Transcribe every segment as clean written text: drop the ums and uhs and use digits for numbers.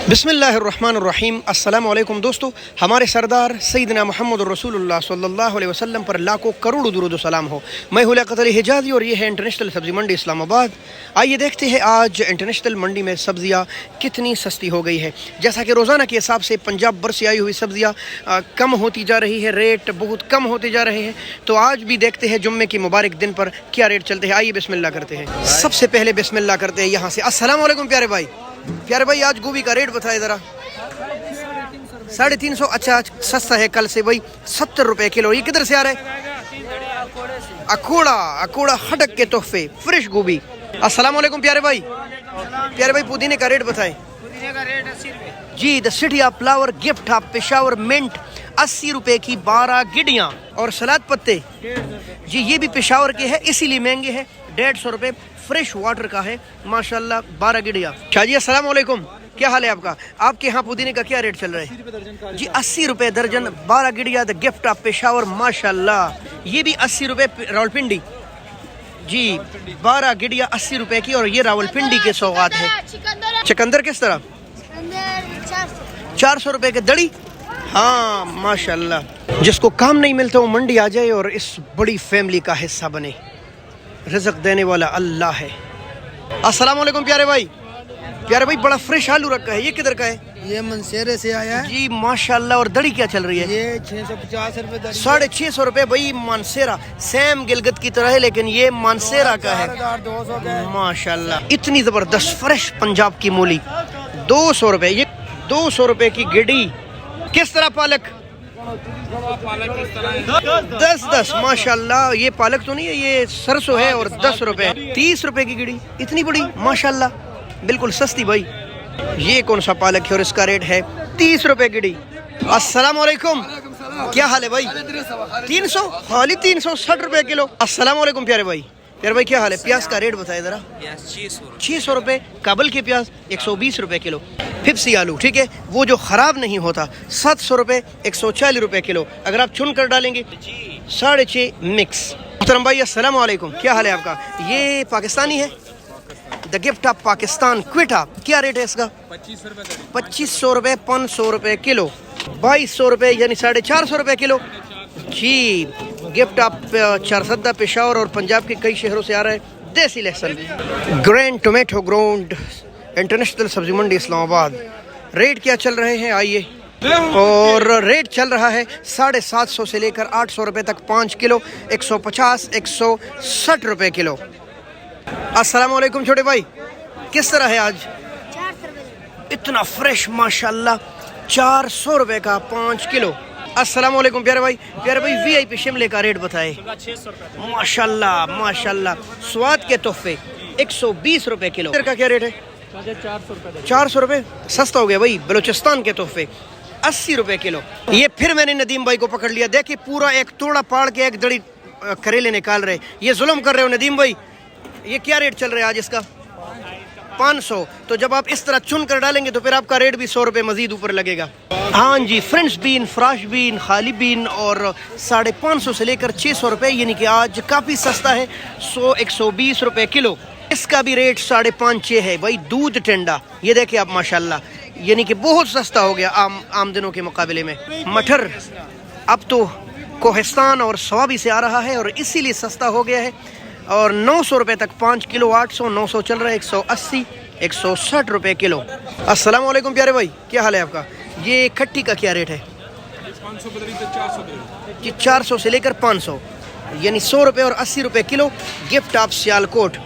बिस्मिल्लाहिर्रहमानिर्रहीम। अस्सलामु अलैकुम दोस्तों, हमारे सरदार सैयदना मुहम्मद रसूलुल्लाह सल्लल्लाहु अलैहि वसल्लम पर लाखों करोड़ों दुरूद व सलाम हो। मैं हूं लियाकत अली हिजाज़ी और ये है इंटरनेशनल सब्ज़ी मंडी इस्लामाबाद। आइए देखते हैं आज इंटरनेशनल मंडी में सब्ज़ियाँ कितनी सस्ती हो गई है। जैसा कि रोज़ाना के हिसाब से पंजाब भर से आई हुई सब्ज़ियाँ कम होती जा रही है, रेट बहुत कम होते जा रहे हैं। तो आज भी देखते हैं जुम्मे के मुबारक दिन पर क्या रेट चलते हैं। आइए बिस्मिल्लाह करते हैं। सबसे पहले बिस्मिल्लाह करते हैं यहाँ से। अस्सलाम वालेकुम प्यारे भाई। प्यारे भाई आज गोभी का रेट बताए ज़रा। 350। अच्छा आज सस्ता है कल से भाई, 70 रुपये किलो। ये किधर से आ रहा है? अकोड़ा हटक के तोहफे फ्रेश गोभी। अस्सलाम वालेकुम प्यारे भाई। प्यारे भाई पुदीने का रेट बताएं। पुदीने का रेट 80 रुपये जी। The city of flower gift of Peshawar mint 80 रुपये की 12 गिड्डियाँ। और सलाद पत्ते जी ये भी पेशावर के हैं इसीलिए महंगे हैं। 150 रुपये फ्रेश वाटर का है माशाल्लाह 12 गिड्डियाँ। शाह जी अस्सलाम वालेकुम, क्या हाल है आपका? आपके यहाँ पुदीने का क्या रेट चल रहा है? जी 80 रुपये दर्जन 12 गिड्डियाँ। द गिफ्ट ऑफ पेशावर माशाल्लाह। ये भी 80 रुपये रावलपिंडी जी 12 गिड्डियाँ 80 रुपये की। और ये रावलपिंडी के सौगात है। चकंदर किस तरह? 400 रुपये के दड़ी। हाँ माशाल्लाह। जिसको काम नहीं मिलता वो मंडी आ जाए और इस बड़ी फैमिली का हिस्सा बने। रिज़्क़ देने वाला अल्लाह है। अस्सलाम वालेकुम प्यारे भाई। प्यारे भाई बड़ा फ्रेश आलू रखा है, ये किधर का है? ये मनसेरे से आया है जी माशाल्लाह। और दड़ी क्या चल रही है? ये 650 रुपये। 650 रुपये भाई। मानसेरा सेम गिलगित की तरह है लेकिन ये मानसेरा का है 200 का है माशाल्लाह। इतनी ज़बरदस्त फ्रेश पंजाब की मूली 200 रुपये। ये 200 रुपये की गिड्डी। किस तरह पालक? 10 माशाल्लाह। ये पालक तो नहीं है, ये सरसों है। और 10 रुपये 30 रुपये की गिड़ी। इतनी बड़ी माशाल्लाह, बिल्कुल सस्ती भाई। ये कौन सा पालक है और इसका रेट है 30 रुपये गिड़ी। अस्सलाम वालेकुम, क्या हाल है भाई? 300 खाली 360 रुपये किलो। अस्सलाम वालेकुम प्यारे भाई। प्यारे भाई क्या हाल है? प्याज का रेट बताए जरा। 600 रुपये। काबुल के प्याज 120 रुपये किलो। फिप्सी आलू ठीक है, वो जो ख़राब नहीं होता 700 रुपये 140 रुपये किलो। अगर आप चुन कर डालेंगे 6.5 मिक्स। मोहतरम भाई अस्सलाम वालेकुम, क्या हाल है आपका? ये पाकिस्तानी है the gift of Pakistan Quetta. क्या रेट है इसका? 2500 रुपये 500 रुपये किलो। 2200 रुपये यानी 450 रुपये kilo ji. Gift of Charsadda Peshawar और पंजाब के कई शहरों से आ रहा है देसी लहसुन। ग्रैंड टोमेटो ग्राउंड इंटरनेशनल सब्जी मंडी इस्लामाबाद। रेट क्या चल रहे हैं आइए। और रेट चल रहा है 750 से लेकर 800 रुपये तक 5 किलो। 150 160 रुपये किलो। अस्सलाम वालेकुम छोटे भाई, किस तरह है आज? 400 रुपये। इतना फ्रेश माशाल्लाह 400 रुपये का 5 किलो। अस्सलाम वालेकुम प्यारे भाई। प्यारे भाई VIP शिमले का रेट बताए। 600 रुपये माशाल्लाह माशाल्लाह। स्वाद के तोहफे 120 रुपये किलो। का क्या रेट है? 400 रुपये। 400 रुपये सस्ता हो गया भाई। बलूचिस्तान के तोहफे 80 रुपये किलो। ये फिर मैंने नदीम भाई को पकड़ लिया। देखिए पूरा एक तोड़ा पाड़ के एक दड़ी करेले निकाल रहे। ये जुल्म कर रहे हो नदीम भाई। ये क्या रेट चल रहा है आज इसका? 500। तो जब आप इस तरह चुन कर डालेंगे तो फिर आपका रेट भी 100 रुपये मजीद ऊपर लगेगा। हाँ जी, फ्रेंच बीन, फ्राश बीन, खाली बीन और 550 से लेकर 600 रुपये यानी कि आज काफ़ी सस्ता है। 120 रुपये किलो। इसका भी रेट 5.5 है भाई। दूध टेंडा ये देखिए आप माशाल्लाह, यानी कि बहुत सस्ता हो गया आम दिनों के मुकाबले में। मटर अब तो कोहिस्तान और स्वाबी से आ रहा है और इसीलिए सस्ता हो गया है। और 900 रुपये तक 5 किलो। 800 900 चल रहा है। 180 160 रुपये किलो। अस्सलाम वालेकुम प्यारे भाई, क्या हाल है आपका? ये खट्टी का क्या रेट है? 400 से लेकर 500 यानी 100 रुपये और 80 रुपये kilo. Gift of Sialkot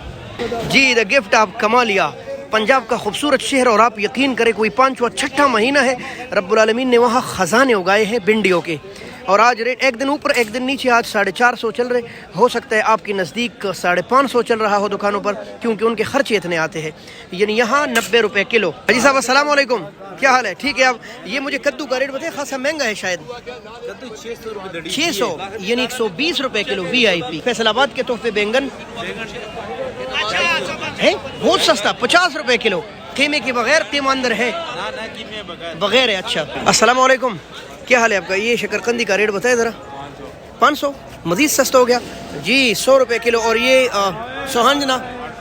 ji the gift of Kamalia. Punjab का खूबसूरत शहर और आप यकीन करें कोई 5वां 6ठा महीना है रब्बुल आलमीन ने वहाँ ख़जाने उगाए हैं भिंडियों के। और आज रेट एक दिन ऊपर एक दिन नीचे। आज 450 चल रहे। हो सकता है आपकी नज़दीक 550 चल रहा हो दुकानों पर क्योंकि उनके खर्चे इतने आते हैं। यानी यहाँ 90 रुपये किलो। हाजी साहब अस्सलाम वालेकुम, क्या हाल है? ठीक है। आप ये मुझे कद्दू का रेट बताइए, खासा महंगा है शायद। 600 यानी 120 रुपये किलो VIP। फैसलाबाद के तोहफे बैंगन है बहुत सस्ता 50 रुपये किलो। कीमे के बगैर कीमा अंदर है बगैर है। अच्छा अस्सलाम वालेकुम, क्या हाल है आपका? ये शकरकंदी का रेट बताए ज़रा। 500 मज़ीद सस्ता हो गया जी। 100 रुपये किलो। और ये सोहंजना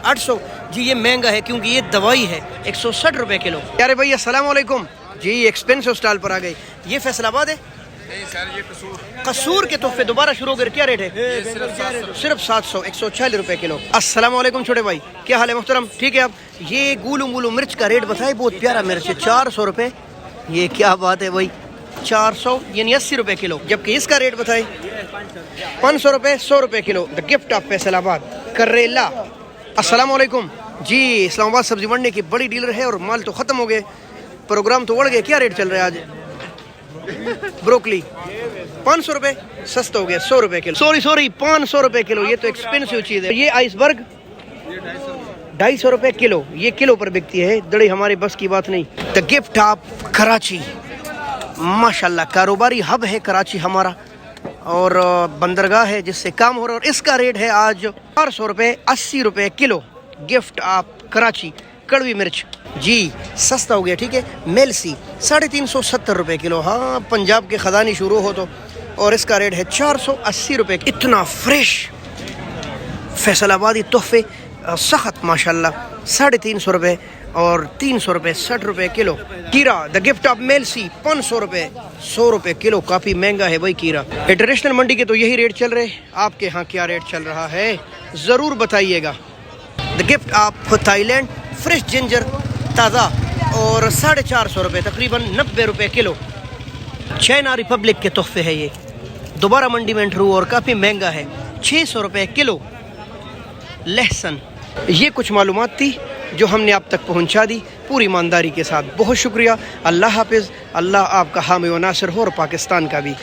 800 जी ये महंगा है क्योंकि ये दवाई है, 160 रुपए किलो। प्यारे भाई अस्सलाम वालेकुम जी, एक्सपेंसिव स्टॉल पर आ गए। ये फैसलाबाद है? नहीं सर, ये कसूर। कसूर के तोहफे दोबारा शुरू हो गए, क्या रेट है? सिर्फ 700, 140 रुपए किलो। अस्सलाम वालेकुम छोटे भाई, क्या हाल है मुहतरम? ठीक है। आप ये गुलू मुलू मिर्च का रेट बताए, बहुत प्यारा मिर्च है, 400 रुपए। ये क्या बात है भाई, 400 यानी 80 रुपए किलो। जबकि इसका रेट बताए 500 रुपए, 100 रुपए kilo. The gift of Faisalabad करेला। अस्सलाम वालेकुम जी, इस्लामाबाद सब्जी मंडी की बड़ी डीलर है और माल तो खत्म हो गए, प्रोग्राम तो बढ़ गए। क्या रेट चल रहा है आज? ब्रोकली 500 रुपए, सस्ता हो गया, 100 रुपए किलो। सॉरी 500 रुपए किलो, ये तो एक्सपेंसिव चीज है। ये आइसबर्ग 250 रुपए किलो, ये किलो पर बिकती है, दड़ी हमारे बस की बात नहीं। द गिफ्ट ऑफ कराची, माशाल्लाह कारोबारी हब है कराची हमारा, और बंदरगाह है जिससे काम हो रहा है। और इसका रेट है आज 400 रुपए, 80 रुपए किलो। गिफ्ट ऑफ कराची कड़वी मिर्च जी, सस्ता हो गया, ठीक है। मेलसी 350 रुपए किलो। हाँ, पंजाब के खजानी शुरू हो तो। और इसका रेट है 480 रुपए। इतना फ्रेश फैसलाबादी तोहफे सख्त माशाल्लाह, 350 रुपए और 300 रुपए, 60 रुपए kilo. Kira the gift of Mailsi 500 रुपए, 100 रुपए किलो। काफ़ी महंगा है भाई कीरा। इंटरनेशनल मंडी के तो यही रेट चल रहे, आपके यहाँ क्या रेट चल रहा है ज़रूर बताइएगा। The gift of Thailand fresh ginger ताज़ा और 450 रुपए, तकरीबन 90 रुपए किलो। चाइना रिपब्लिक के तोहफे है ये, दोबारा मंडी में एंटर हुआ और काफ़ी महंगा है, 600 रुपए किलो। लहसुन, ये कुछ मालूमात थी जो हमने आप तक पहुंचा दी पूरी ईमानदारी के साथ। बहुत शुक्रिया। अल्लाह हाफिज़। अल्लाह आपका हामी व नासिर हो और पाकिस्तान का भी।